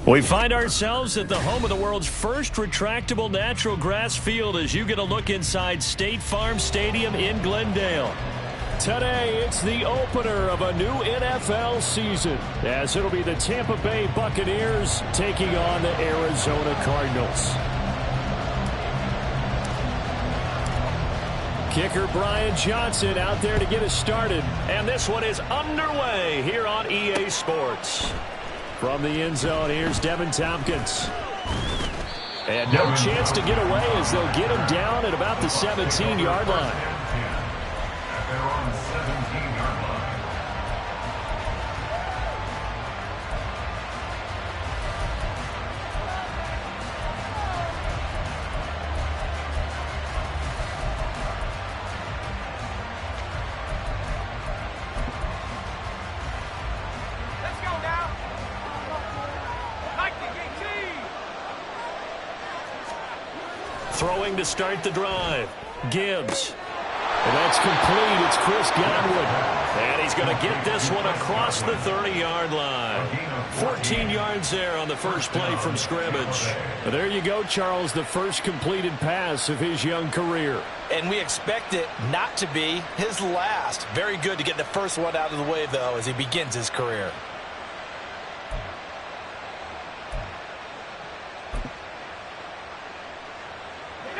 We find ourselves at the home of the world's first retractable natural grass field as you get a look inside State Farm Stadium in Glendale. Today, it's the opener of a new NFL season, as it'll be the Tampa Bay Buccaneers taking on the Arizona Cardinals. Kicker Brian Johnson out there to get us started, and this one is underway here on EA Sports. From the end zone, here's Devin Tompkins. And no chance to get away as they'll get him down at about the 17-yard line. They're on the 17-yard line. Throwing to start the drive. Gibbs. And that's complete. It's Chris Godwin. And he's going to get this one across the 30-yard line. 14 yards there on the first play from scrimmage. Well, there you go, Charles, the first completed pass of his young career. And we expect it not to be his last. Very good to get the first one out of the way, though, as he begins his career.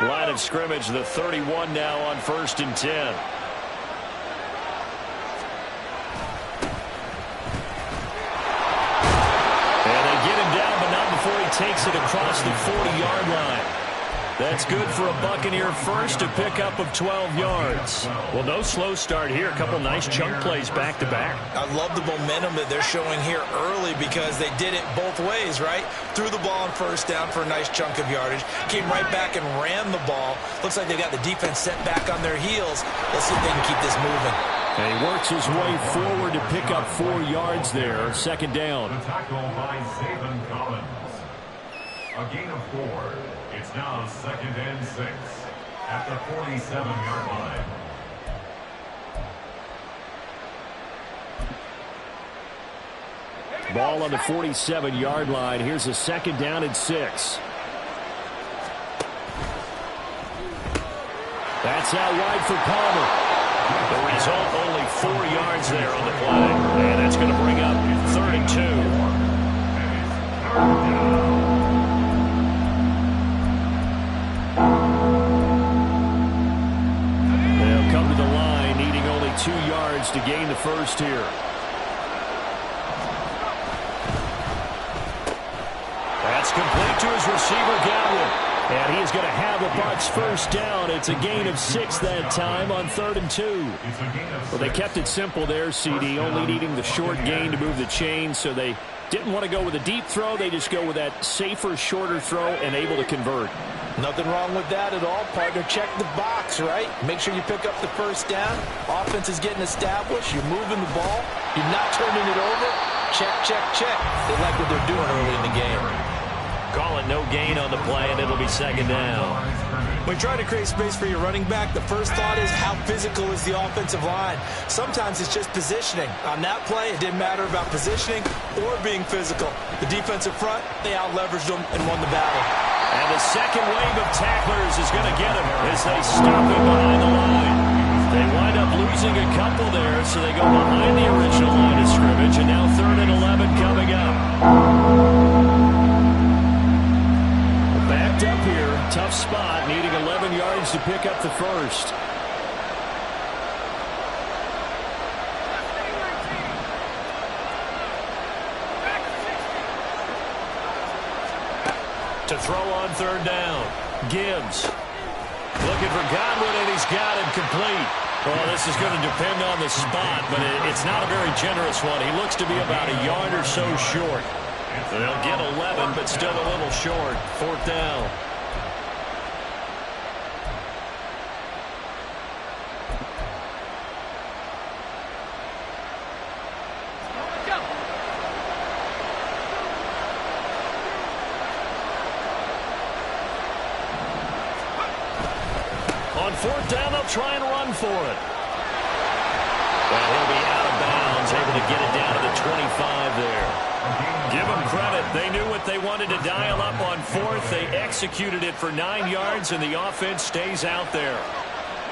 Line of scrimmage, the 31 now on 1st and 10. And they get him down, but not before he takes it across the 40-yard line. That's good for a Buccaneer first, a pickup of 12 yards. Well, no slow start here. A couple nice chunk plays back-to-back. I love the momentum that they're showing here early because they did it both ways, right? Threw the ball on first down for a nice chunk of yardage. Came right back and ran the ball. Looks like they got the defense set back on their heels. Let's see if they can keep this moving. And he works his way forward to pick up 4 yards there. Second down. The tackle by Zayvon Collins. A gain of 4. It's now 2nd and 6 at the 47-yard line. Ball on the 47-yard line. Here's a 2nd down and 6. That's out wide for Palmer. The result, only 4 yards there on the play. And that's going to bring up 3rd and 2. They'll come to the line, needing only 2 yards to gain the first here. That's complete to his receiver, Godwin. And he is going to have the Bucs first down. It's a gain of 6 that time on 3rd and 2. Well, they kept it simple there, CD, only needing the short gain to move the chain, so they didn't want to go with a deep throw. They just go with that safer, shorter throw and able to convert. Nothing wrong with that at all, partner. Check the box, right? Make sure you pick up the first down. Offense is getting established. You're moving the ball. You're not turning it over. Check, check, check. They like what they're doing early in the game. Call it no gain on the play, and it'll be 2nd down. When trying to create space for your running back, the first thought is how physical is the offensive line. Sometimes it's just positioning. On that play, it didn't matter about positioning or being physical. The defensive front, they out-leveraged them and won the battle. And the second wave of tacklers is going to get him as they stop him behind the line. They wind up losing a couple there, so they go behind the original line of scrimmage, and now 3rd and 11 coming up. Backed up here, tough spot, needing 11 yards to pick up the first. To throw on 3rd down. Gibbs looking for Godwin, and he's got him complete. Well, this is going to depend on the spot, but it's not a very generous one. He looks to be about a yard or so short. They'll get 11, but still a little short. 4th down. On 4th down, they'll try and run for it. And he'll be out of bounds, able to get it down to the 25 there. Give them credit. They knew what they wanted to dial up on 4th. They executed it for 9 yards, and the offense stays out there.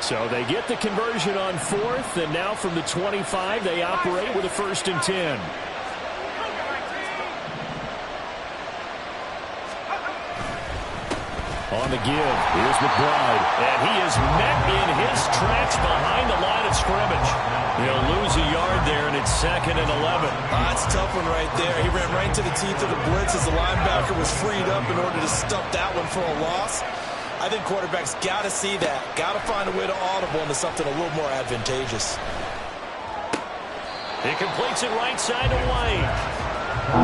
So they get the conversion on 4th, and now from the 25, they operate with a 1st and 10. On the give, here's McBride. And he is met in his tracks behind the line of scrimmage. He'll lose a yard there, and it's 2nd and 11. That's a tough one right there. He ran right into the teeth of the blitz as the linebacker was freed up in order to stuff that one for a loss. I think quarterbacks got to see that. Got to find a way to audible into something a little more advantageous. He completes it right side to White.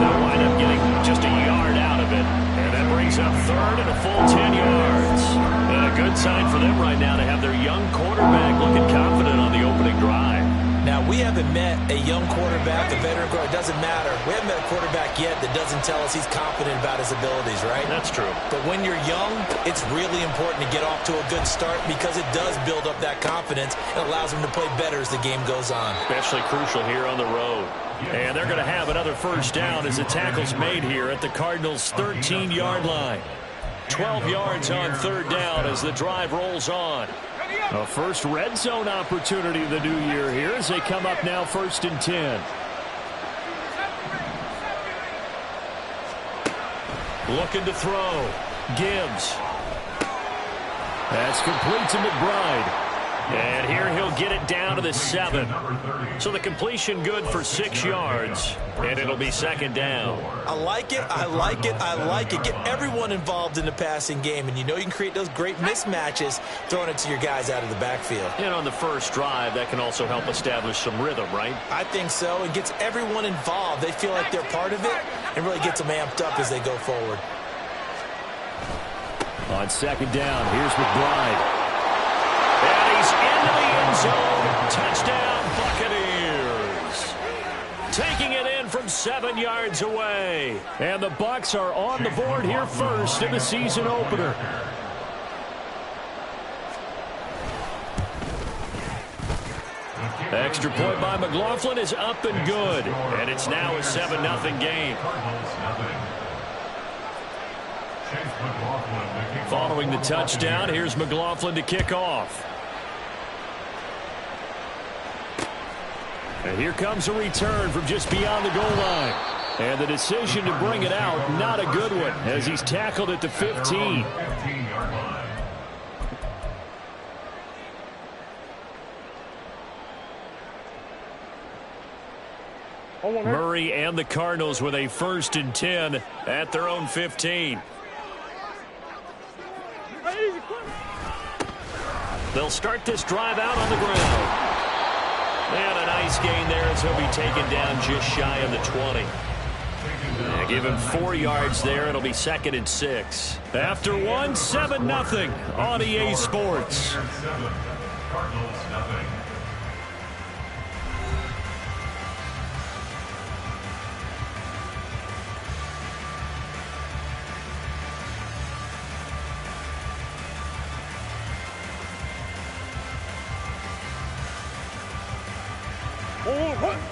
They'll wind up getting just a yard out of it. And that brings up 3rd and a full 10 yards. And a good sign for them right now to have their young quarterback looking confident on the opening drive. Now, we haven't met a young quarterback, a veteran quarterback. It doesn't matter. We haven't met a quarterback yet that doesn't tell us he's confident about his abilities, right? That's true. But when you're young, it's really important to get off to a good start because it does build up that confidence and allows him to play better as the game goes on. Especially crucial here on the road. And they're going to have another 1st down as the tackle's made here at the Cardinals' 13-yard line. 12 yards on 3rd down as the drive rolls on. A first red zone opportunity of the new year here as they come up now 1st and 10. Looking to throw. Gibbs. That's complete to McBride. And here he'll get it down to the 7. So the completion good for 6 yards. And it'll be 2nd down. I like it. I like it. I like it. Get everyone involved in the passing game. And you know you can create those great mismatches throwing it to your guys out of the backfield. And on the first drive, that can also help establish some rhythm, right? I think so. It gets everyone involved. They feel like they're part of it and really gets them amped up as they go forward. On 2nd down, here's McBride. And he's into the end zone. Touchdown, Buccaneers. Taking it in from 7 yards away. And the Bucs are on the board here first in the season opener. Extra point by McLaughlin is up and good. And it's now a 7-0 game. Following the touchdown, here's McLaughlin to kick off. And here comes a return from just beyond the goal line. And the decision to bring it out, not a good one, as he's tackled at the 15. Murray and the Cardinals with a 1st and 10 at their own 15. They'll start this drive out on the ground. And a nice gain there as he'll be taken down just shy of the 20. And give him 4 yards there. It'll be 2nd and 6. After one, 7-0 on EA Sports.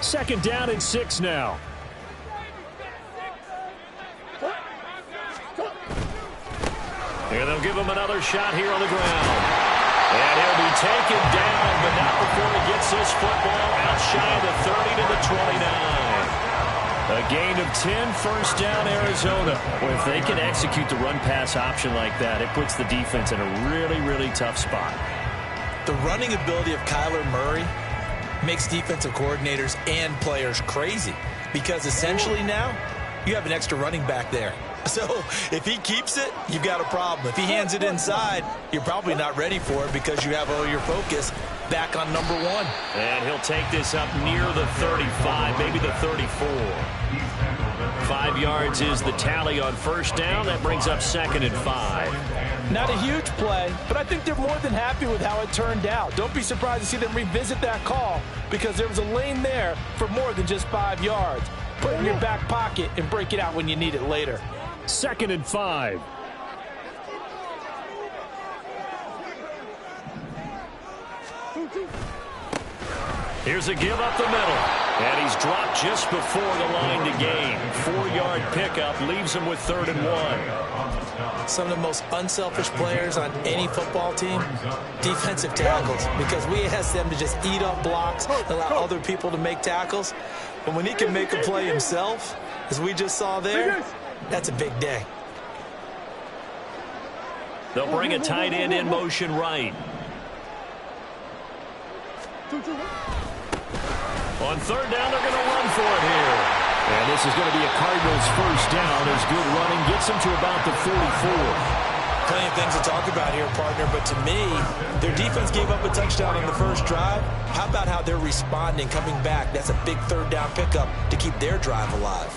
Second down and 6 now. And they'll give him another shot here on the ground. And he'll be taken down, but not before he gets this football out shy of the 30 to the 29. A gain of 10, 1st down, Arizona. Well, if they can execute the run-pass option like that, it puts the defense in a really, really tough spot. The running ability of Kyler Murray makes defensive coordinators and players crazy because essentially now you have an extra running back there. So if he keeps it, you've got a problem. If he hands it inside, you're probably not ready for it because you have all your focus back on number one. And he'll take this up near the 35, maybe the 34. 5 yards is the tally on first down. That brings up 2nd and 5. Not a huge play, but I think they're more than happy with how it turned out. Don't be surprised to see them revisit that call because there was a lane there for more than just 5 yards. Put it in your back pocket and break it out when you need it later. 2nd and 5. Here's a give up the middle. And he's dropped just before the line to gain. 4-yard pickup leaves him with 3rd and 1. Some of the most unselfish players on any football team, defensive tackles, because we ask them to just eat up blocks, allow other people to make tackles. But when he can make a play himself, as we just saw there, that's a big day. They'll bring a tight end in motion right. On 3rd down, they're going to run for it here. And this is going to be a Cardinals first down as good running gets them to about the 44. Plenty of things to talk about here, partner, but to me, their defense gave up a touchdown on the first drive. How about how they're responding, coming back? That's a big 3rd down pickup to keep their drive alive.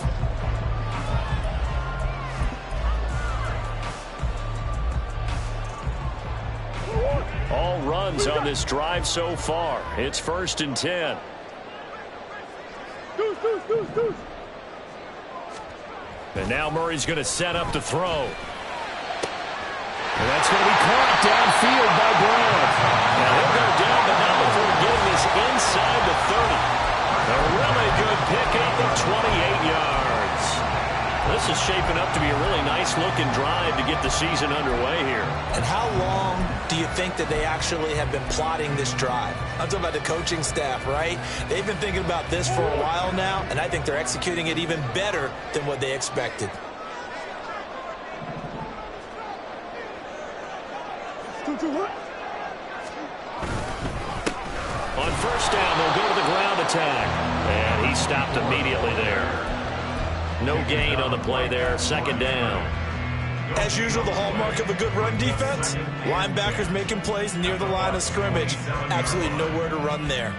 All runs on this drive so far. It's 1st and 10. And now Murray's going to set up to throw. And that's going to be caught downfield by Brown. Now he'll go down, but not before getting this inside the 30. A really good pickup of 28 yards. This is shaping up to be a really nice-looking drive to get the season underway here. And how long do you think that they actually have been plotting this drive? I'm talking about the coaching staff, right? They've been thinking about this for a while now, and I think they're executing it even better than what they expected. On first down, they'll go to the ground attack. And he stopped immediately there. No gain on the play there, 2nd down. As usual, the hallmark of a good run defense, linebackers making plays near the line of scrimmage. Absolutely nowhere to run there.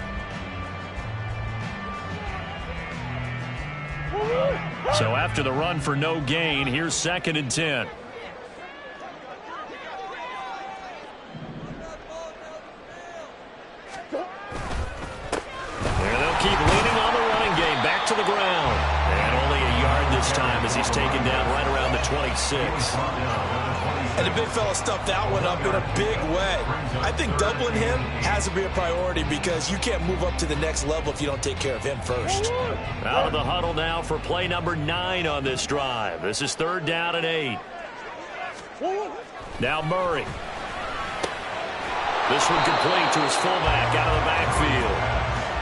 So after the run for no gain, here's 2nd and 10. And they'll keep leaning on the running game, back to the ground. And only a yard this time as he's taken down right around the 26. And the big fella stuffed that one up in a big way. I think doubling him has to be a priority because you can't move up to the next level if you don't take care of him first. Out of the huddle now for play number 9 on this drive. This is 3rd down and 8. Now Murray. This one complete to his fullback out of the backfield.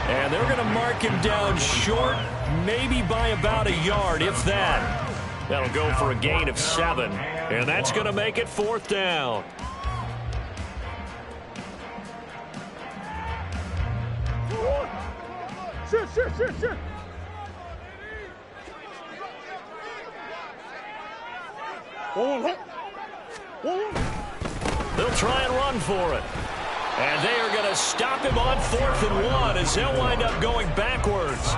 And they're going to mark him down short, maybe by about a yard, if that. That'll go for a gain of 7. And that's going to make it 4th down. Shit. They'll try and run for it. And they are going to stop him on 4th and 1 as they'll wind up going backwards.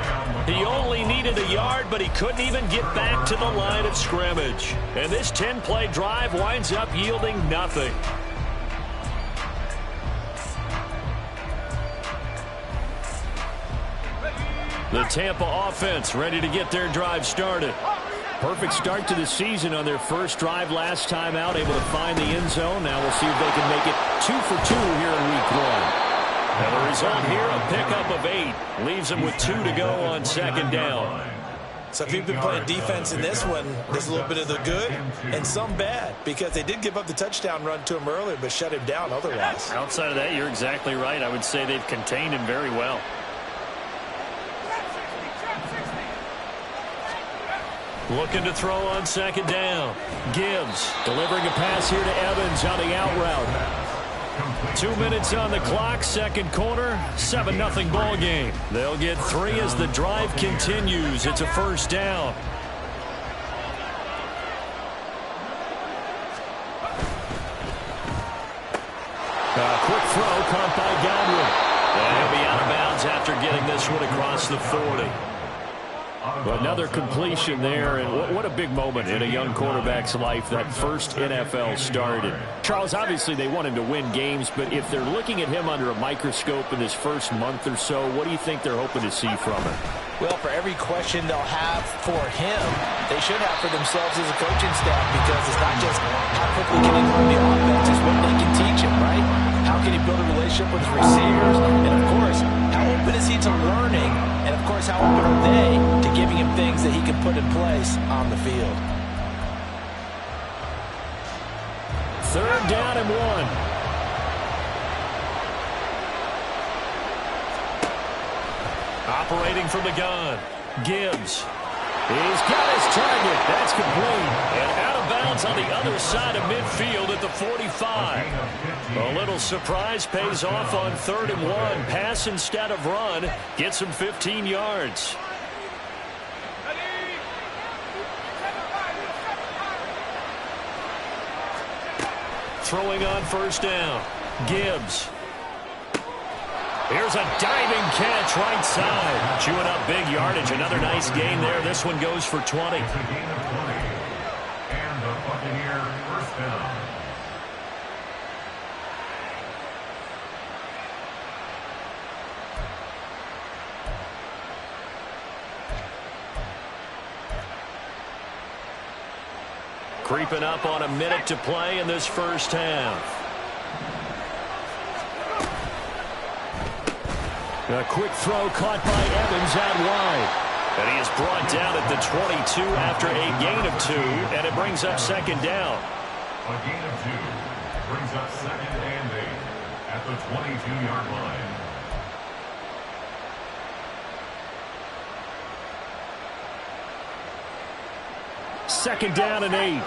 He only needed a yard, but he couldn't even get back to the line of scrimmage. And this 10-play drive winds up yielding nothing. The Tampa offense ready to get their drive started. Perfect start to the season on their first drive last time out, able to find the end zone. Now we'll see if they can make it 2 for 2 here in week 1. And the result here, a pickup of 8. Leaves them with 2 to go on 2nd down. So if you've been playing defense in this one, there's a little bit of the good and some bad because they did give up the touchdown run to him earlier but shut him down otherwise. Outside of that, you're exactly right. I would say they've contained him very well. Looking to throw on 2nd down. Gibbs delivering a pass here to Evans on the out route. 2 minutes on the clock, 2nd quarter, 7-0 ball game. They'll get 3 as the drive continues. It's a 1st down. Quick throw caught by Godwin. And he'll be out of bounds after getting this one across the 40. Another completion there, and what a big moment in a young quarterback's life, that first NFL start. And Charles, obviously they want him to win games, but if they're looking at him under a microscope in his first month or so, what do you think they're hoping to see from him? Well, for every question they'll have for him, they should have for themselves as a coaching staff, because it's not just how quickly can he learn the offense, it's what they can teach him, right? How can he build a relationship with his receivers? And, of course, how open is he to learning? And, of course, how open are they to giving him things that he can put in place on the field? Third down and 1. Operating from the gun, Gibbs. He's got his target. That's complete. And out of bounds on the other side of midfield at the 45. A little surprise pays off on 3rd and 1. Pass instead of run. Gets him 15 yards. Throwing on 1st down. Gibbs. Here's a diving catch right side. Chewing up big yardage. Another nice gain there. This one goes for 20. It's a gain of 20. And the Buccaneer 1st down. Creeping up on a minute to play in this first half. A quick throw caught by Evans out wide. And he is brought down at the 22 after a gain of 2, and it brings up 2nd down. A gain of 2 brings up 2nd and 8 at the 22-yard line. Second down and 8.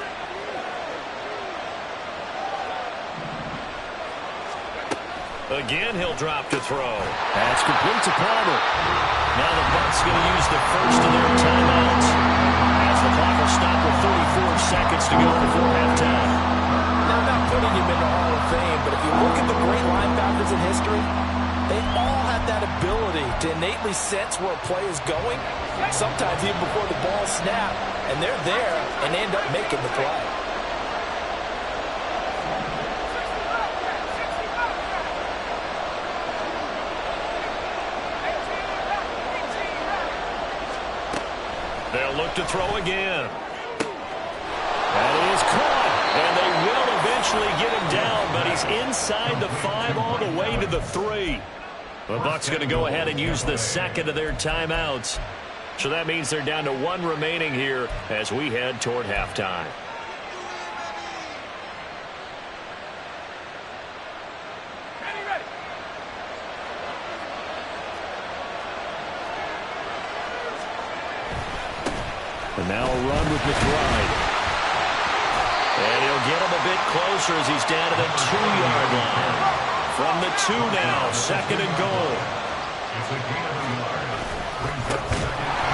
Again, he'll drop to throw. That's complete to Palmer. Now the Bucs going to use the first of their timeouts as the clock will stop with 34 seconds to go before halftime. Now, I'm not putting him in the Hall of Fame, but if you look at the great linebackers in history, they all have that ability to innately sense where a play is going, sometimes even before the ball snaps, and they're there and end up making the play. They'll look to throw again. That is caught, and they will eventually get him down, but he's inside the 5 all the way to the 3. The Bucs going to go ahead and use the second of their timeouts. So that means they're down to 1 remaining here as we head toward halftime. And now a run with McBride. And he'll get him a bit closer as he's down to the 2-yard line. From the 2 now, 2nd and goal. It's a gain of a yard.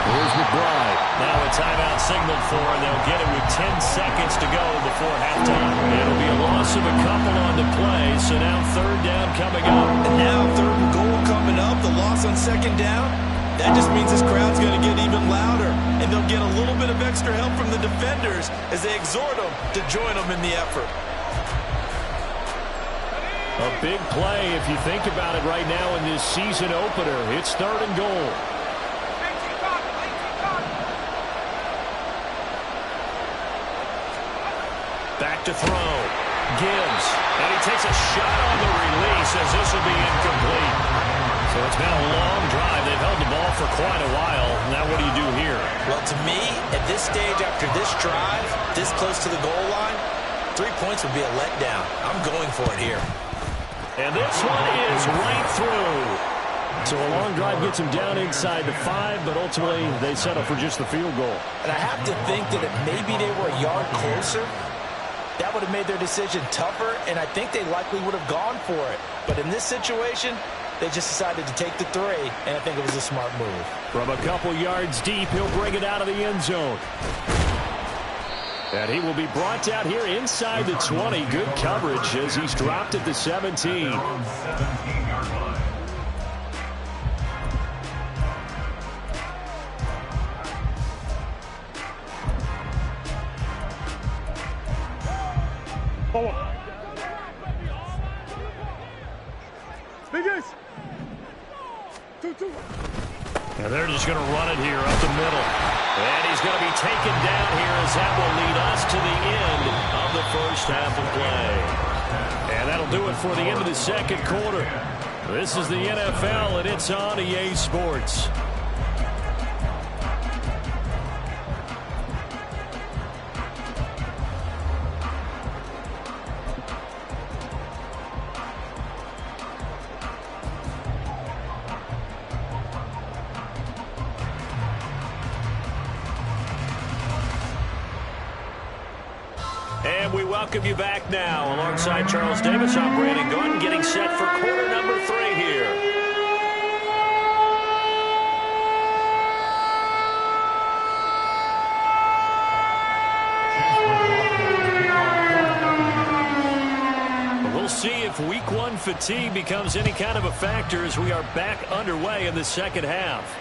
Here's McBride. Now a timeout signaled for, and they'll get it with 10 seconds to go before halftime. It'll be a loss of a couple on the play, so now 3rd down coming up. And now 3rd and goal coming up, the loss on 2nd down. That just means this crowd's going to get even louder, and they'll get a little bit of extra help from the defenders as they exhort them to join them in the effort. A big play if you think about it right now in this season opener. It's 3rd and goal. Back to throw. Gibbs. And he takes a shot on the release as this will be incomplete. So it's been a long drive. They've held the ball for quite a while. Now what do you do here? Well, to me, at this stage after this drive, this close to the goal line, 3 points would be a letdown. I'm going for it here. And this one is right through. So a long drive gets them down inside the 5, but ultimately they settle for just the field goal. And I have to think that if maybe they were a yard closer, that would have made their decision tougher, and I think they likely would have gone for it. But in this situation, they just decided to take the 3, and I think it was a smart move. From a couple yards deep, he'll bring it out of the end zone. And he will be brought down here inside the 20. Good coverage as he's dropped at the 17. And they're just going to run it here up the middle. And he's going to be taken down here as that will lead us to the end of the first half of play. And that'll do it for the end of the second quarter. This is the NFL, and it's on EA Sports. And we welcome you back now. Alongside Charles Davis, I'm Brandon Gordon, getting set for quarter number 3 here. We'll see if week 1 fatigue becomes any kind of a factor as we are back underway in the second half.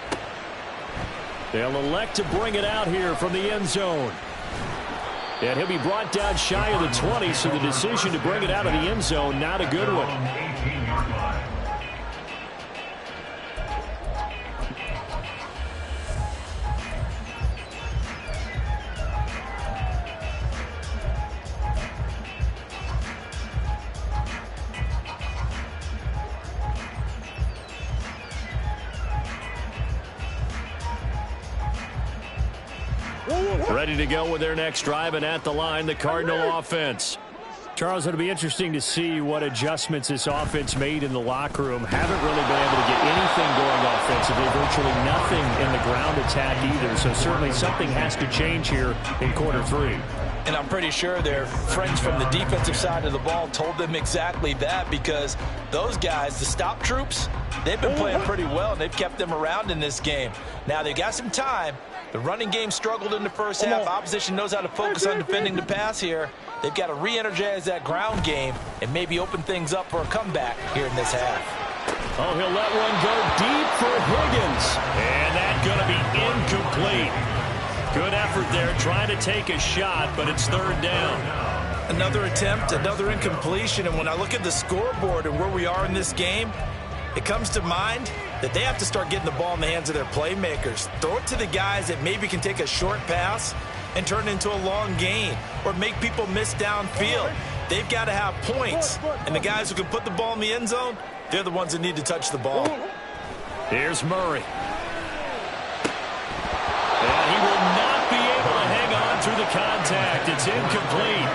They'll elect to bring it out here from the end zone. And he'll be brought down shy of the 20, so the decision to bring it out of the end zone, not a good one. Ready to go with their next drive, and at the line, the Cardinal offense. Charles, it'll be interesting to see what adjustments this offense made in the locker room. Haven't really been able to get anything going offensively, virtually nothing in the ground attack either. So certainly something has to change here in quarter 3. And I'm pretty sure their friends from the defensive side of the ball told them exactly that, because those guys, the stop troops, they've been playing pretty well, and they've kept them around in this game. Now, they've got some time. The running game struggled in the first half. Opposition knows how to focus on defending the pass here. They've got to re-energize that ground game and maybe open things up for a comeback here in this half. Oh, he'll let one go deep for Higgins. And that's going to be incomplete. Good effort there, trying to take a shot, but it's third down. Another attempt, another incompletion, and when I look at the scoreboard and where we are in this game, it comes to mind that they have to start getting the ball in the hands of their playmakers. Throw it to the guys that maybe can take a short pass and turn it into a long gain or make people miss downfield. They've got to have points, and the guys who can put the ball in the end zone, they're the ones that need to touch the ball. Here's Murray. And he will not be able to hang on through the contact. It's incomplete.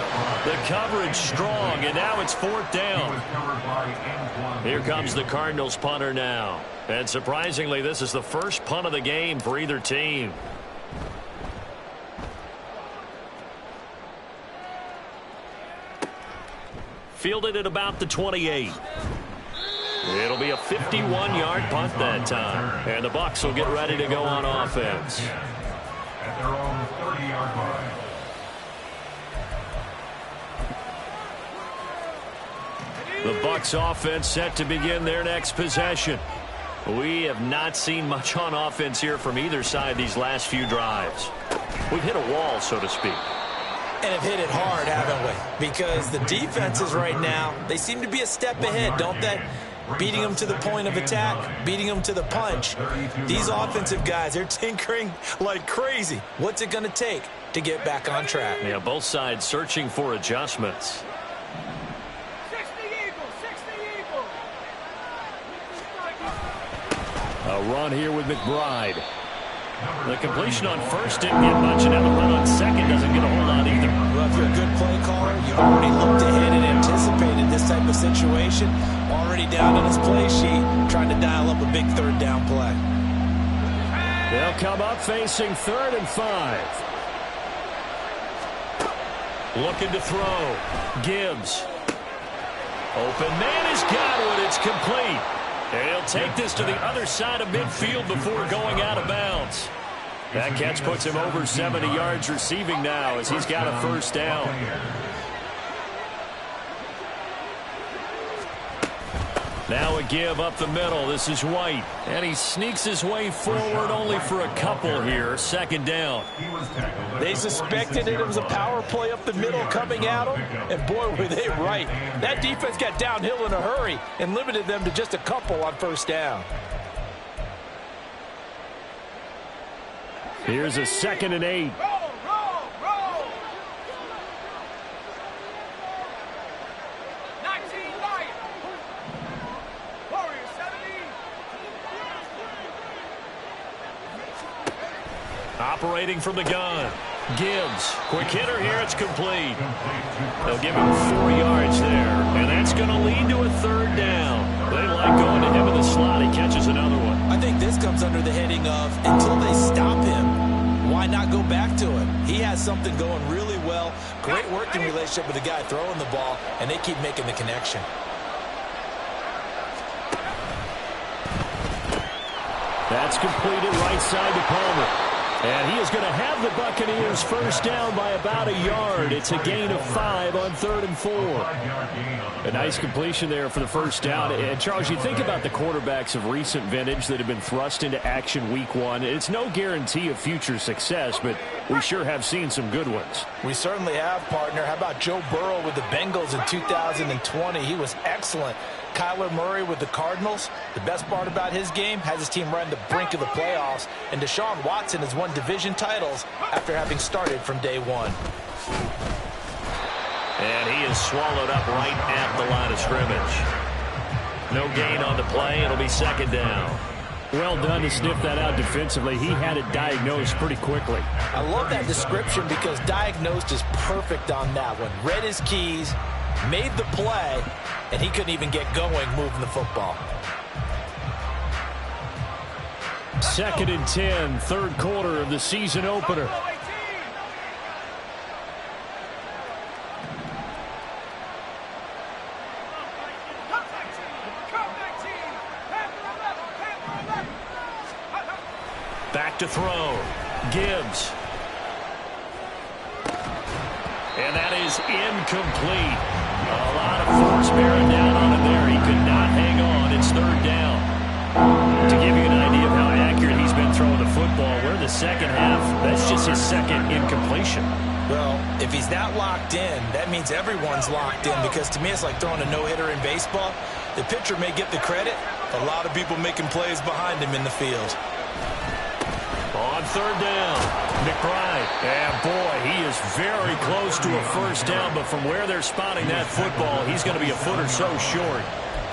The coverage strong, and now it's fourth down. Here comes the Cardinals punter now. And surprisingly, this is the first punt of the game for either team. Fielded at about the 28. It'll be a 51-yard punt that time. And the Bucs will get ready to go on offense. At their own 30-yard line. The Bucs offense set to begin their next possession. We have not seen much on offense here from either side these last few drives. We've hit a wall, so to speak. And have hit it hard, haven't we? Because the defenses right now, they seem to be a step ahead, don't they? Beating them to the point of attack, beating them to the punch. These offensive guys, they're tinkering like crazy. What's it going to take to get back on track? Yeah, both sides searching for adjustments. A run here with McBride. The completion on first didn't get much, and now the run on second doesn't get a whole lot either. Well, if you're a good play caller, you've already looked ahead and anticipated this type of situation. Already down on his play sheet, trying to dial up a big third down play. They'll come up facing 3rd and 5. Looking to throw. Gibbs. Open man is Godwin. It's complete. And he'll take this to the other side of midfield before going out of bounds. That catch puts him over 70 yards receiving now as he's got a first down. Now a give up the middle. This is White. And he sneaks his way forward only for a couple here. Second down. They suspected it was a power play up the middle coming at them. And boy, were they right. That defense got downhill in a hurry and limited them to just a couple on first down. Here's a 2nd and 8. Operating from the gun. Gibbs. Quick hitter here. It's complete. They'll give him 4 yards there. And that's going to lead to a third down. They like going to him in the slot. He catches another one. I think this comes under the heading of until they stop him, why not go back to him? He has something going really well. Great working relationship with the guy throwing the ball, and they keep making the connection. That's completed right side to Palmer. And he is going to have the Buccaneers first down by about a yard. It's a gain of 5 on 3rd and 4. A nice completion there for the first down. And, Charles, you think about the quarterbacks of recent vintage that have been thrust into action week 1. It's no guarantee of future success, but we sure have seen some good ones. We certainly have, partner. How about Joe Burrow with the Bengals in 2020? He was excellent. Kyler Murray with the Cardinals. The best part about his game, has his team right on the brink of the playoffs. And Deshaun Watson has won division titles after having started from day 1. And he is swallowed up right at the line of scrimmage. No gain on the play. It'll be 2nd down. Well done to sniff that out defensively. He had it diagnosed pretty quickly. I love that description because diagnosed is perfect on that one. Read his keys, made the play, and he couldn't even get going moving the football. 2nd and 10, 3rd quarter of the season opener. Back to throw. Gibbs. And that is incomplete. A lot of force bearing down on him there. He could not hang on. It's 3rd down. To give you an idea of how accurate he's been throwing the football, we're in the second half. That's just his 2nd incompletion. Well, if he's not locked in, that means everyone's locked in, because to me it's like throwing a no-hitter in baseball. The pitcher may get the credit. A lot of people making plays behind him in the field. On 3rd down, McBride. And boy, he is very close to a first down, but from where they're spotting that football, he's going to be a foot or so short.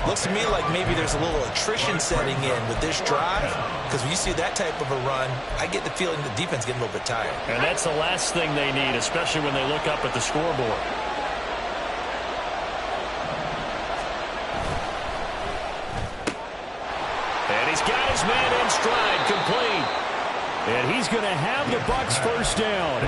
Looks to me like maybe there's a little attrition setting in with this drive, because when you see that type of a run, I get the feeling the defense getting a little bit tired. And that's the last thing they need, especially when they look up at the scoreboard. And he's got his man in stride, complete. And he's going to have the Bucs first down.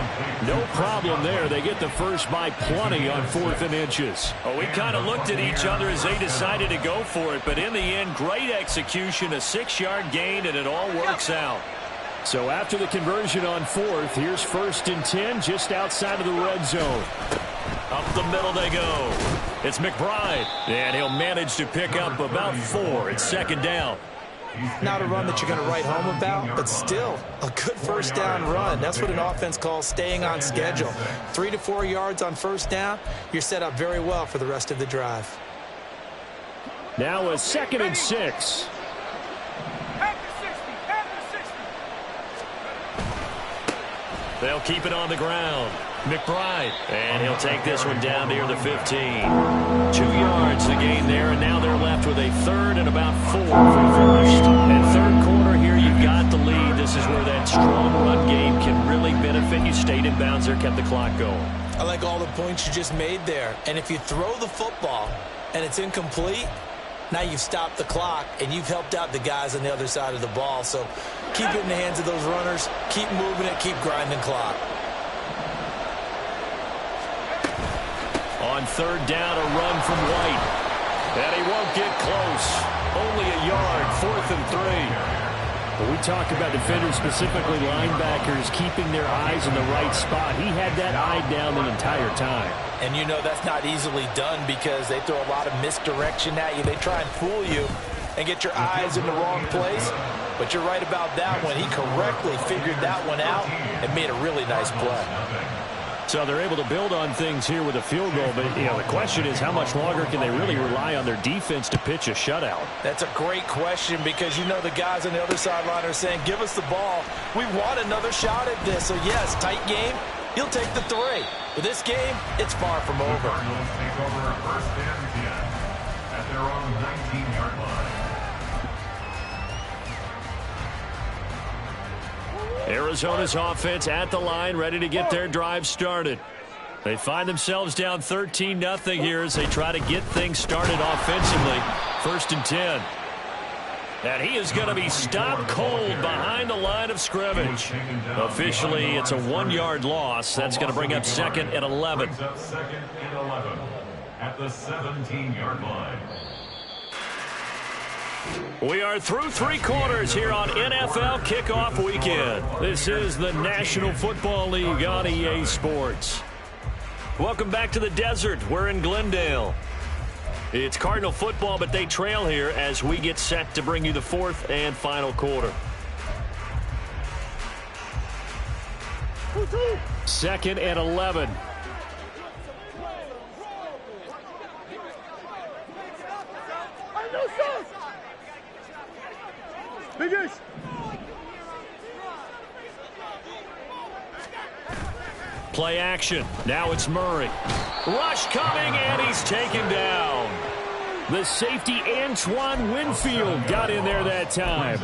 No problem there. They get the first by plenty on 4th and inches. Oh, we kind of looked at each other as they decided to go for it. But in the end, great execution, a 6-yard gain, and it all works out. So after the conversion on 4th, here's 1st and 10 just outside of the red zone. Up the middle they go. It's McBride. And he'll manage to pick up about 4. It's 2nd down. Not a run that you're going to write home about, but still a good first down run. That's what an offense calls staying on schedule. 3 to 4 yards on first down, you're set up very well for the rest of the drive. Now a 2nd and 6. They'll keep it on the ground. McBride. And he'll take this one down near the 15. 2 yards the gain there, and now they're left with a 3rd and about 4 for first. And 3rd quarter here, you've got the lead. This is where that strong run game can really benefit you. Stayed in bounds there, kept the clock going. I like all the points you just made there. And if you throw the football and it's incomplete, now you've stopped the clock and you've helped out the guys on the other side of the ball. So keep it in the hands of those runners. Keep moving it. Keep grinding clock. On 3rd down, a run from White. And he won't get close. Only a yard, 4th and 3. When we talk about defenders, specifically linebackers, keeping their eyes in the right spot, he had that eye down the entire time. And you know that's not easily done because they throw a lot of misdirection at you. They try and fool you and get your eyes in the wrong place. But you're right about that one. He correctly figured that one out and made a really nice play. So they're able to build on things here with a field goal. But, you know, the question is how much longer can they really rely on their defense to pitch a shutout? That's a great question because, you know, the guys on the other sideline are saying, give us the ball. We want another shot at this. So, yes, tight game. He'll take the 3. But this game, it's far from over. The Cardinals take over first and 10 at their own 19-yard line. Arizona's offense at the line, ready to get their drive started. They find themselves down 13-0 here as they try to get things started offensively. First and 10. And he is going to be stopped cold behind the line of scrimmage. Officially, it's a 1-yard loss. That's going to bring up 2nd and 11. Brings up 2nd and 11 at the 17-yard line. We are through 3 quarters here on NFL Kickoff Weekend. This is the National Football League on EA Sports. Welcome back to the desert. We're in Glendale. It's Cardinal football, but they trail here as we get set to bring you the 4th and final quarter. 2nd and 11. Play action. Now it's Murray. Rush coming, and he's taken down. The safety, Antoine Winfield, got in there that time.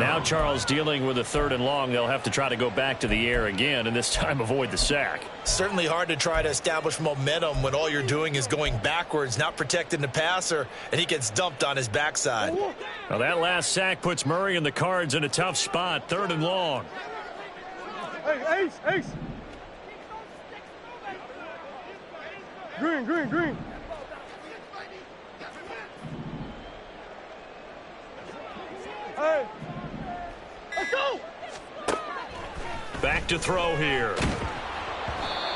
Now Charles dealing with a 3rd and long. They'll have to try to go back to the air again, and this time avoid the sack. Certainly hard to try to establish momentum when all you're doing is going backwards, not protecting the passer, and he gets dumped on his backside. Now that last sack puts Murray and the Cards in a tough spot. 3rd and long. Hey, Ace. Green. Hey, let's go. Back to throw here.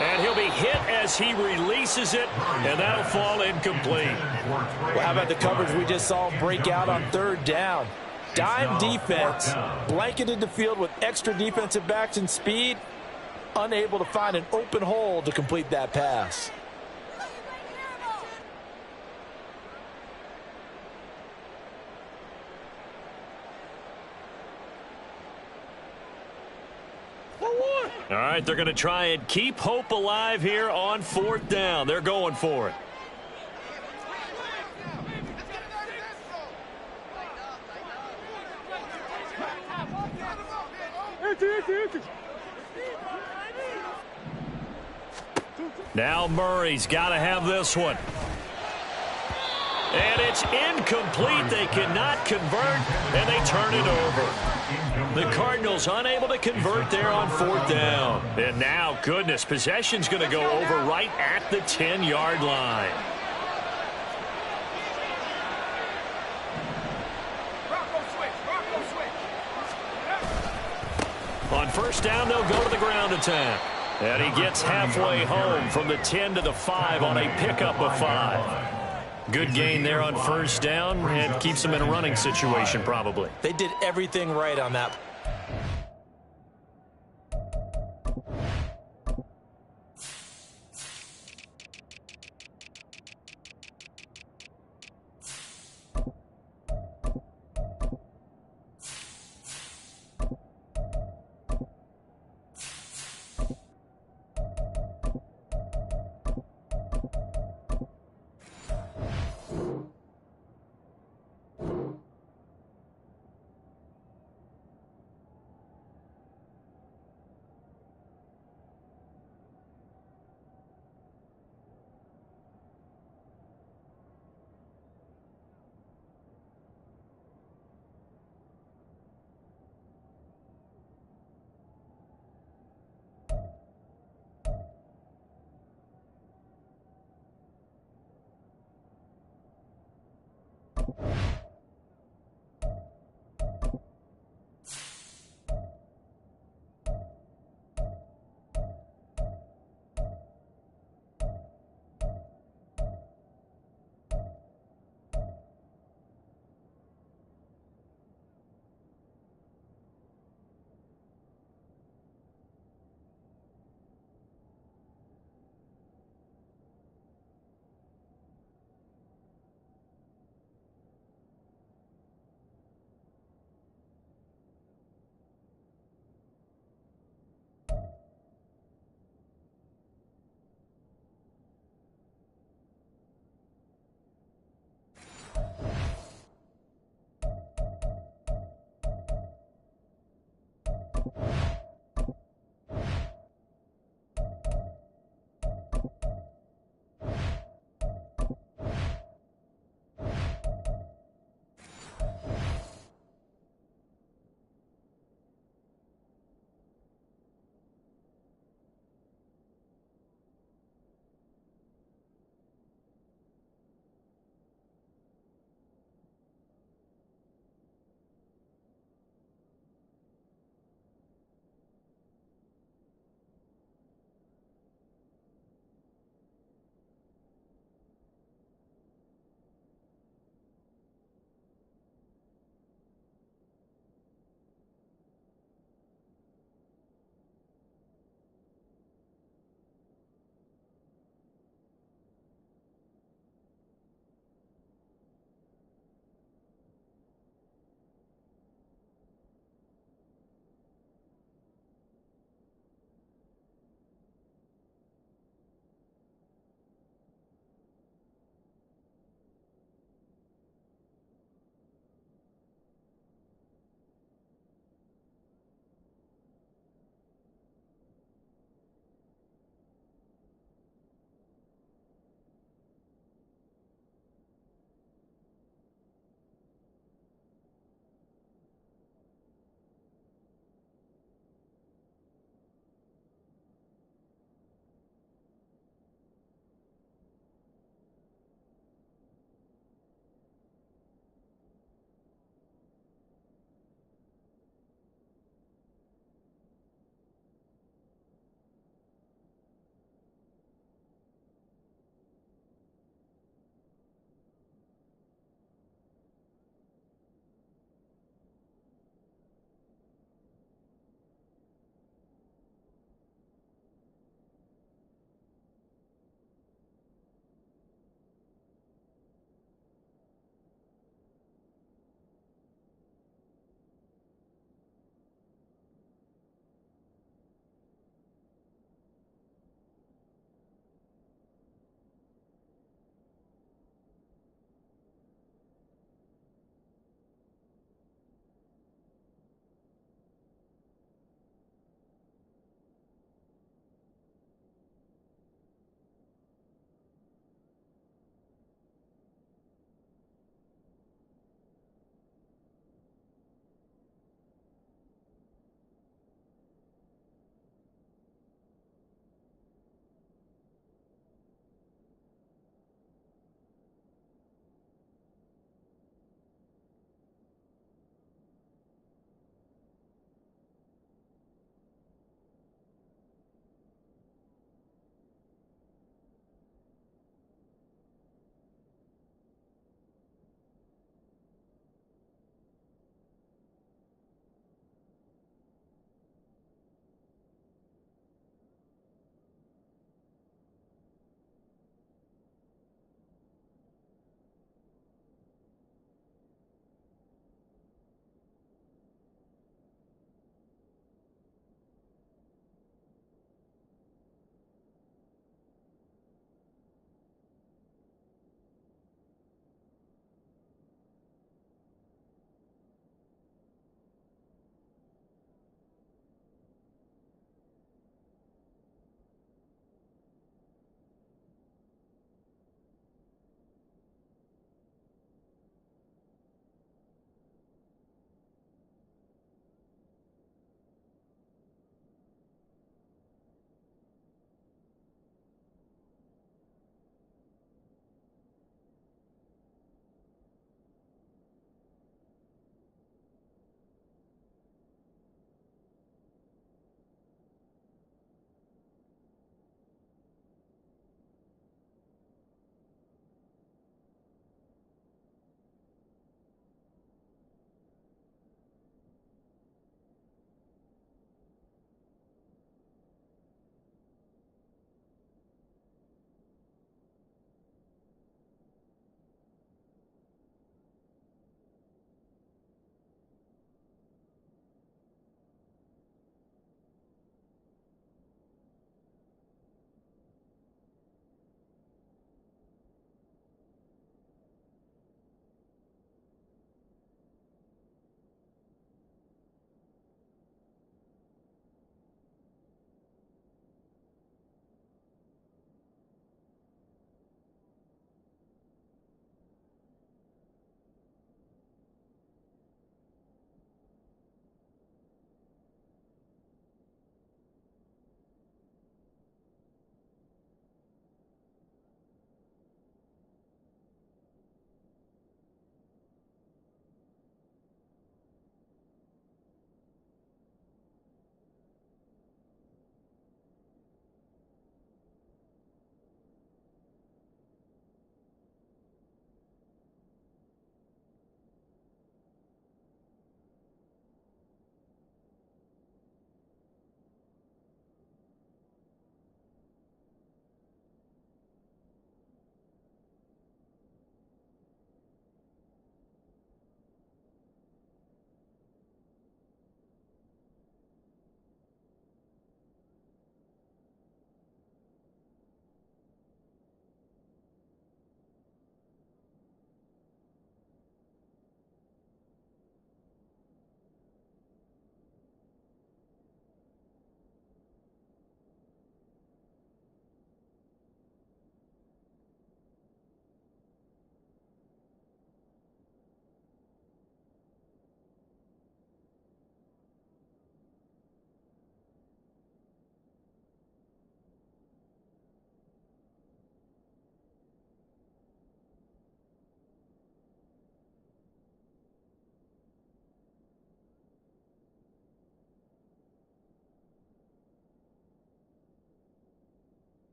And he'll be hit as he releases it, and that'll fall incomplete. Well, how about the coverage we just saw break out on 3rd down? Dime defense, blanketed the field with extra defensive backs and speed, unable to find an open hole to complete that pass. All right, they're going to try and keep hope alive here on 4th down. They're going for it. Now Murray's got to have this one. And it's incomplete. They cannot convert, and they turn it over. The Cardinals unable to convert there on 4th down. And now, goodness, possession's going to go over right at the 10-yard line. On 1st down, they'll go to the ground attack. And he gets halfway home from the 10 to the 5 on a pickup of 5. Good gain there on 1st down, and keeps them in a running situation probably. They did everything right on that.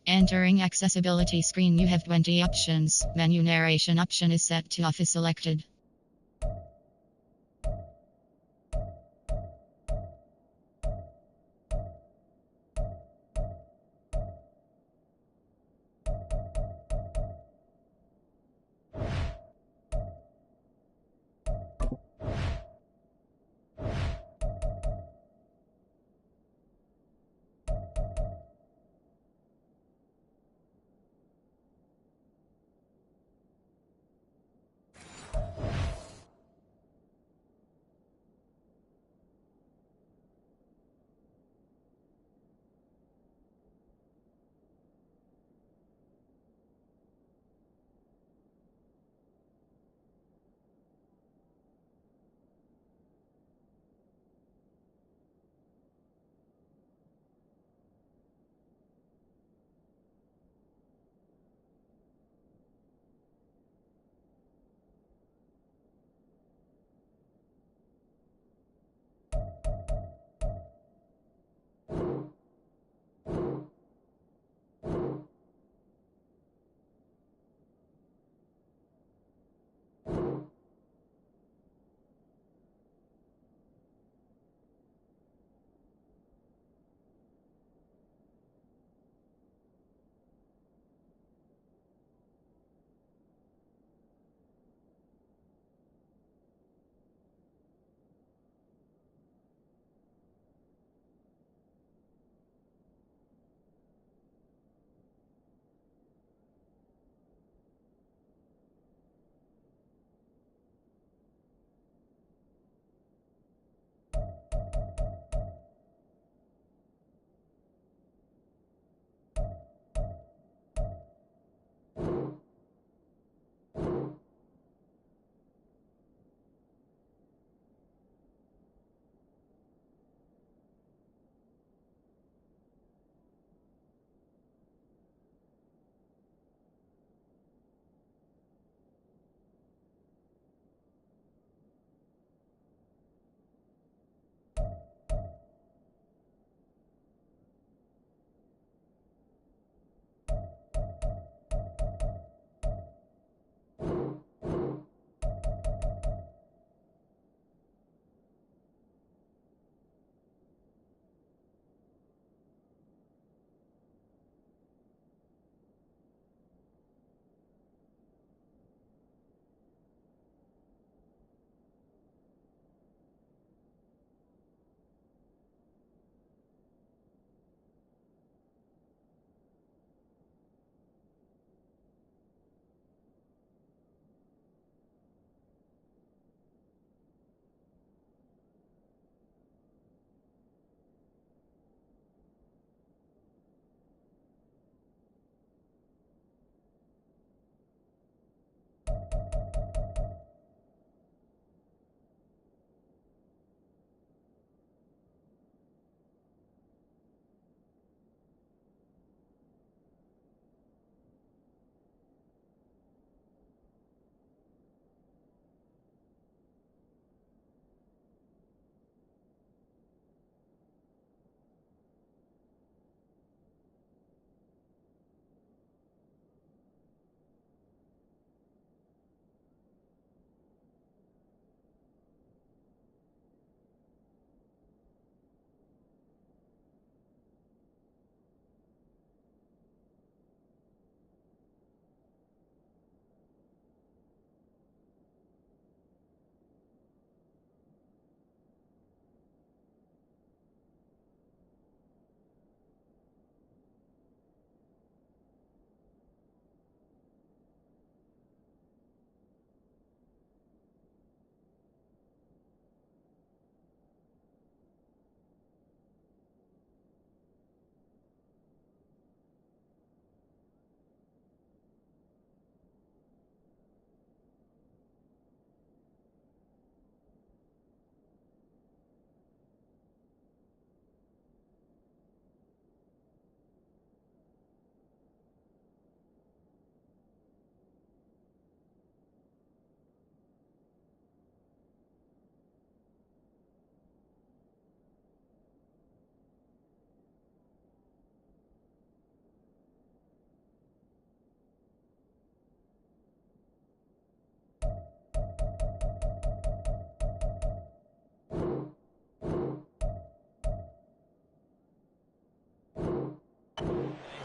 Entering accessibility screen, you have 20 options. Menu narration option is set to off is selected.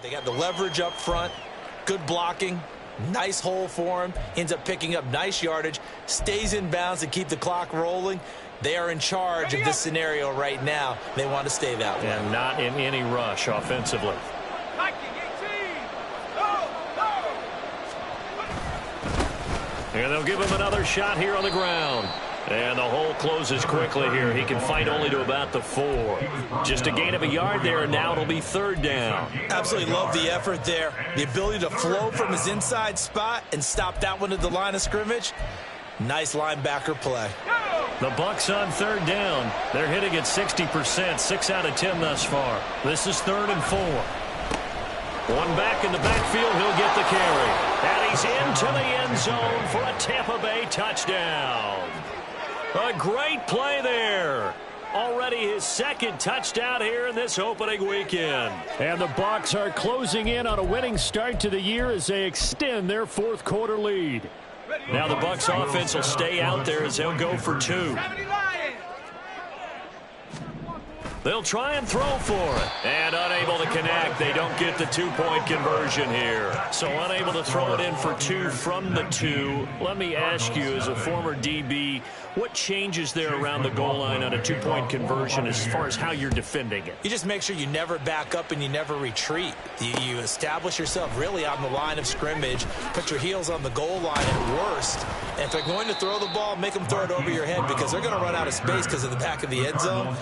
They got the leverage up front, good blocking, nice hole for him, ends up picking up nice yardage, stays in bounds to keep the clock rolling. They are in charge of this scenario right now. They want to stay that way. And not in any rush offensively. And they'll give him another shot here on the ground. And the hole closes quickly here. He can fight only to about the 4. Just a gain of a yard there, and now it'll be 3rd down. Absolutely love the effort there. The ability to flow from his inside spot and stop that one at the line of scrimmage. Nice linebacker play. The Bucks on 3rd down. They're hitting at 60%, 6 out of 10 thus far. This is 3rd and 4. One back in the backfield, he'll get the carry. And he's into the end zone for a Tampa Bay touchdown. A great play there. Already his 2nd touchdown here in this opening weekend. And the Bucks are closing in on a winning start to the year as they extend their 4th quarter lead. Now the Bucks offense will stay out there as they'll go for 2. They'll try and throw for it. And unable to connect. They don't get the 2-point conversion here. So unable to throw it in for 2 from the 2. Let me ask you, as a former DB, what changes there around the goal line on a 2-point conversion as far as how you're defending it? You just make sure you never back up and you never retreat. You establish yourself really on the line of scrimmage, put your heels on the goal line at worst, and if they're going to throw the ball, make them throw it over your head because they're going to run out of space because of the back of the end zone.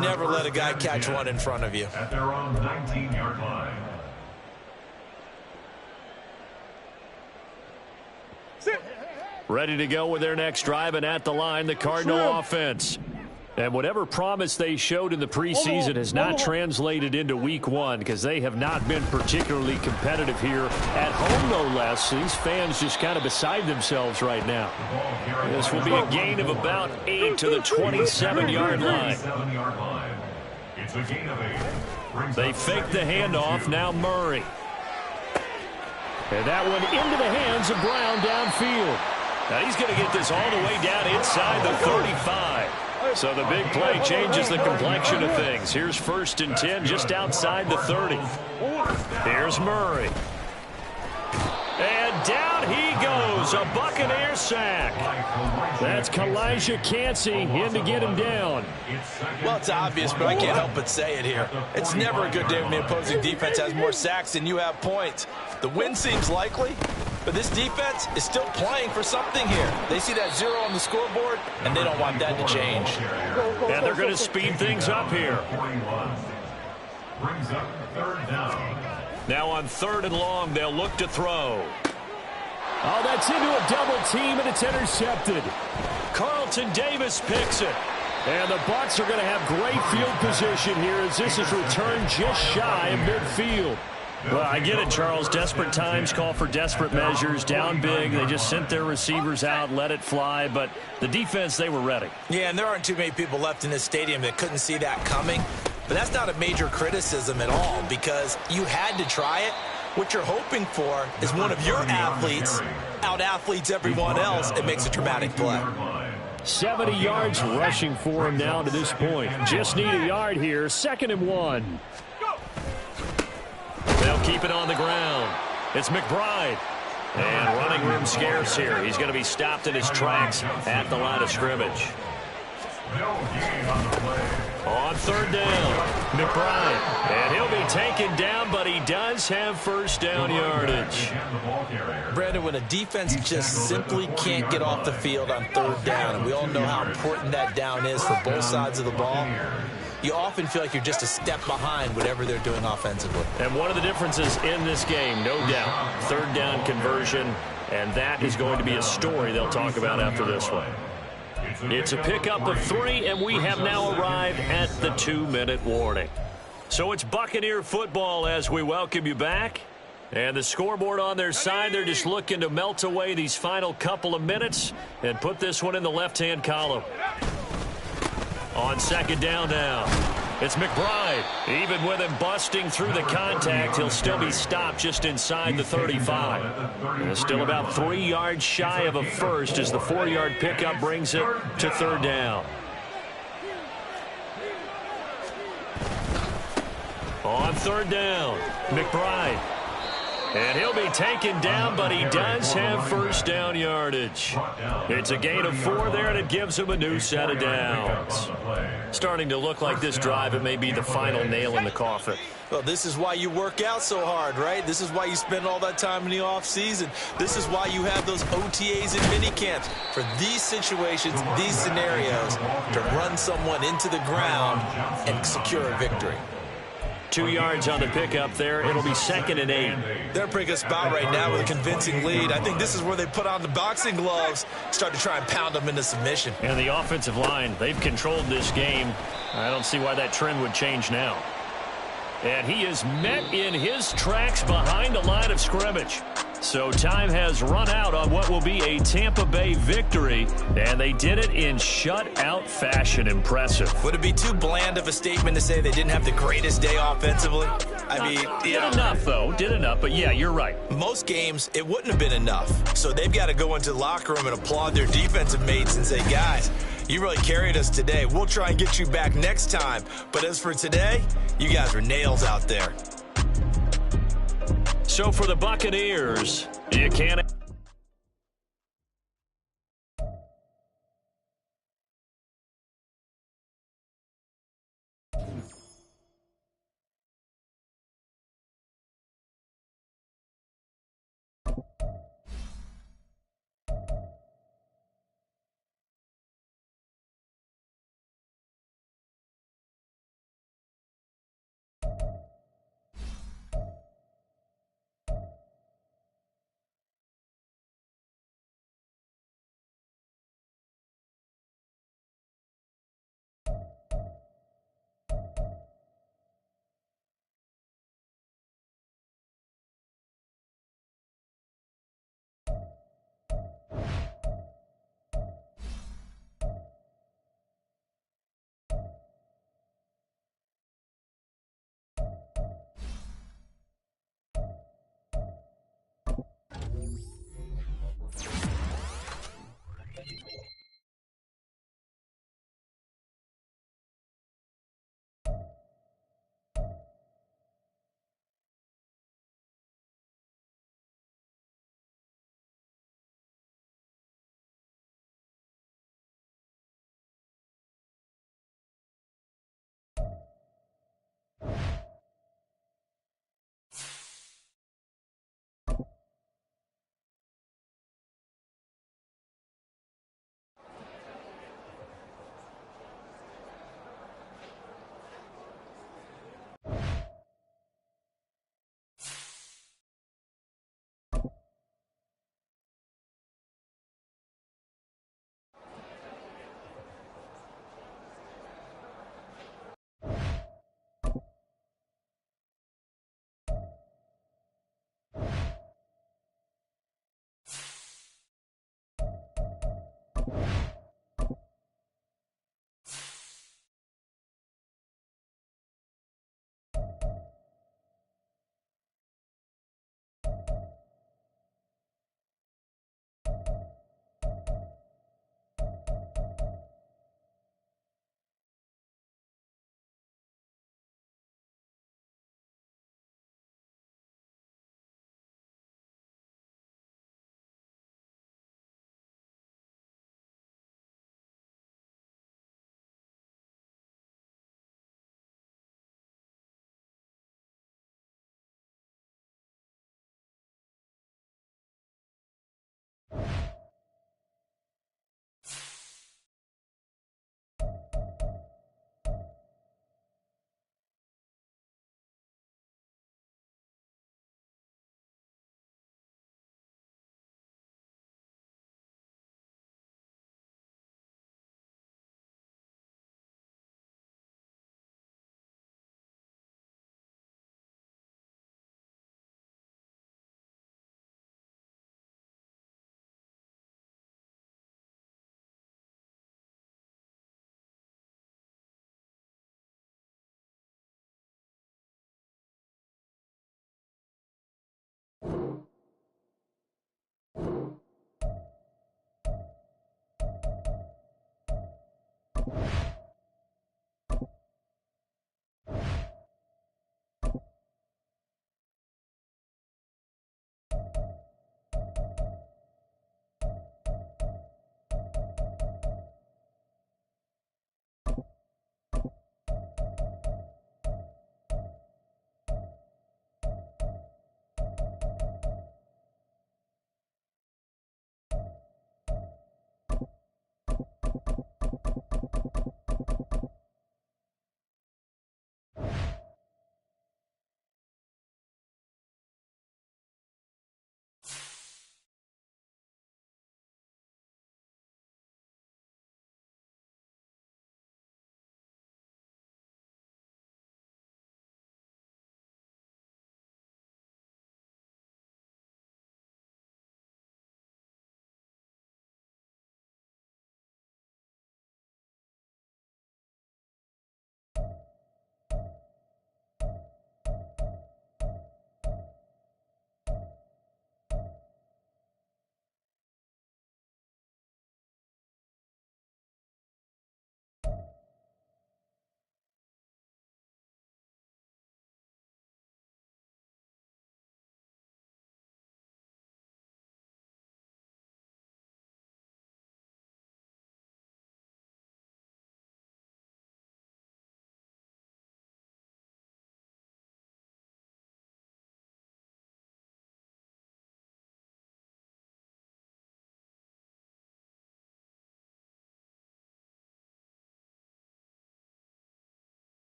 Never let a guy catch one in front of you. At their own 19-yard line. Ready to go with their next drive, and at the line, the Cardinal offense. And whatever promise they showed in the preseason has not translated into week 1 because they have not been particularly competitive here at home, no less. These fans just kind of beside themselves right now. This will be a gain of about 8 to the 27-yard line. It's a gain of 8. They fake the handoff. Now Murray. And that one into the hands of Brown downfield. Now he's going to get this all the way down inside the 35. So the big play changes the complexion of things. Here's 1st and 10 just outside the 30. Here's Murray. And down he goes. A Buccaneer sack. That's Kalijah Cansey in to get him down. Well, it's obvious, but I can't help but say it here. It's never a good day when the opposing defense has more sacks than you have points. The win seems likely, but this defense is still playing for something here. They see that 0 on the scoreboard, and they don't want that to change. And they're going to speed things up here. Brings up 3rd down. Now on 3rd and long, they'll look to throw. Oh, that's into a double team, and it's intercepted. Carlton Davis picks it. And the Bucs are going to have great field position here as this is returned just shy of midfield. Well, I get it, Charles. Desperate times call for desperate measures. Down big. They just sent their receivers out, let it fly. But the defense, they were ready. Yeah, and there aren't too many people left in this stadium that couldn't see that coming. But that's not a major criticism at all because you had to try it. What you're hoping for is one of your athletes out-athletes everyone else and makes a dramatic play. 70 yards rushing for him now to this point. Just need a yard here. 2nd and 1. They'll keep it on the ground. It's McBride. And running room scarce here. He's going to be stopped in his tracks at the line of scrimmage. On 3rd down, McBride. And he'll be taken down, but he does have 1st down yardage. Brandon, when a defense just simply can't get off the field on 3rd down, and we all know how important that down is for both sides of the ball, you often feel like you're just a step behind whatever they're doing offensively. And one of the differences in this game, no doubt, 3rd down conversion, and that is going to be a story they'll talk about after this one. It's a pickup of 3, and we have now arrived at the 2-minute warning. So it's Buccaneer football as we welcome you back. And the scoreboard on their side, they're just looking to melt away these final couple of minutes and put this one in the left-hand column. On 2nd down now, it's McBride. Even with him busting through the contact, he'll still be stopped just inside the 35. And still about 3 yards shy of a first as the 4-yard pickup brings it to 3rd down. On third down, McBride. And he'll be taken down, but he does have first down yardage. It's a gain of 4 there, and it gives him a new set of downs. Starting to look like this drive, it may be the final nail in the coffin. Well, this is why you work out so hard, right? This is why you spend all that time in the offseason. This is why you have those OTAs and minicamps. For these situations, these scenarios, to run someone into the ground and secure a victory. 2 yards on the pickup there. It'll be 2nd and 8. They're in a pretty good spot right now with a convincing lead. I think this is where they put on the boxing gloves, start to try and pound them into submission. And the offensive line, they've controlled this game. I don't see why that trend would change now. And he is met in his tracks behind the line of scrimmage. So time has run out on what will be a Tampa Bay victory, and they did it in shutout fashion. Impressive. Would it be too bland of a statement to say they didn't have the greatest day offensively? I mean, did enough, though. Did enough, but yeah, you're right. Most games, it wouldn't have been enough. So they've got to go into the locker room and applaud their defensive mates and say, guys, you really carried us today. We'll try and get you back next time. But as for today, you guys were nails out there. So for the Buccaneers, you can't...